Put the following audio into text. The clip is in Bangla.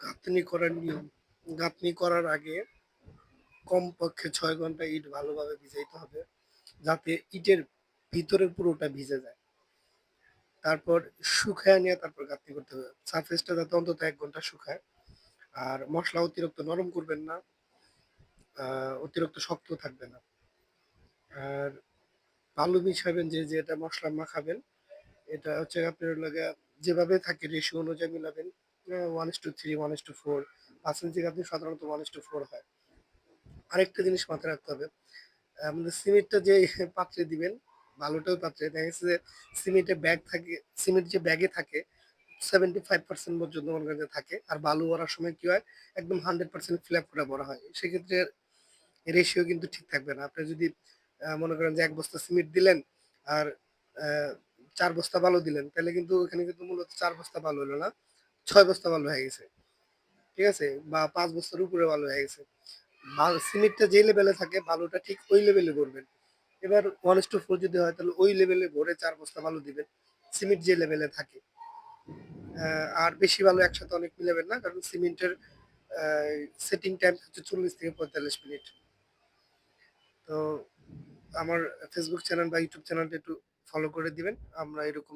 গাঁথনি করার নিয়ম। গাঁথনি করার আগে কমপক্ষে ৬ ঘন্টা ইট ভালোভাবে ভিজাইতে হবে। যাতে ইটের ভিতরের পুরোটা ভিজে যায়। তারপর শুকায়া নিয়ে তারপর গাঁথনি করতে হবে। সারফেসটা যাতে অন্তত ১ ঘন্টা শুকায়। আর মসলা অতিরিক্ত নরম করবেন না। আ অতিরিক্ত শক্তও থাকবে না। আর বালু মিশাবেন যেটা মসলা মাখাবেন, এটা হচ্ছে আপনার লাগা যেভাবে থাকে রেশিও অনুযায়ী মিলাবেন। 1:3, 1:4 পার্সেন্টেজ আপনি সাধারণত 1:4 হয়। আরেকটা জিনিস মাথায় রাখতে হবে। আমাদের সিমেন্টটা যে পাত্রে দিবেন, বালুটা ওই পাত্রে দেখা গেছে যে সিমেন্টের ব্যাগ থাকে, সিমেন্ট যে ব্যাগে থাকে 75% পর্যন্ত মনে করেন যে থাকে। আর বালু ভরার সময় কি হয়? একদম 100% ফিল আপ করে ভরা হয়। সেক্ষেত্রে রেশিও কিন্তু ঠিক থাকবে না। আপনি যদি মনে করেন যে ১ বস্তা সিমেন্ট দিলেন আর আ ৪ বস্তা বালু দিলেন, তাহলে কিন্তু ওখানে কিন্তু মূলত ৪ বস্তা বালু হলো না, ৬ বস্তা বালু হয়ে গেছে। ঠিক আছে? বা ৫ বস্তার উপরে বালু হয়ে গেছে। সিমেন্টটা যে লেভেলে থাকে বালুটা ঠিক ওই লেভেলে ভরবেন। এবার 1:4 যদি হয় তাহলে ওই লেভেলে ভরে ৪ বস্তা বালু দিবেন। সিমেন্ট যে লেভেলে থাকে। আ আর বেশি বালু একসাথে অনেক মিলাবেন না। কারণ সিমেন্টের আ সেটিং টাইম হচ্ছে ৪০ থেকে ৪৫ মিনিট। তো আমার Facebook চ্যানেল বা YouTube চ্যানেলটা একটু ফলো করে দিবেন। আমরা এরকম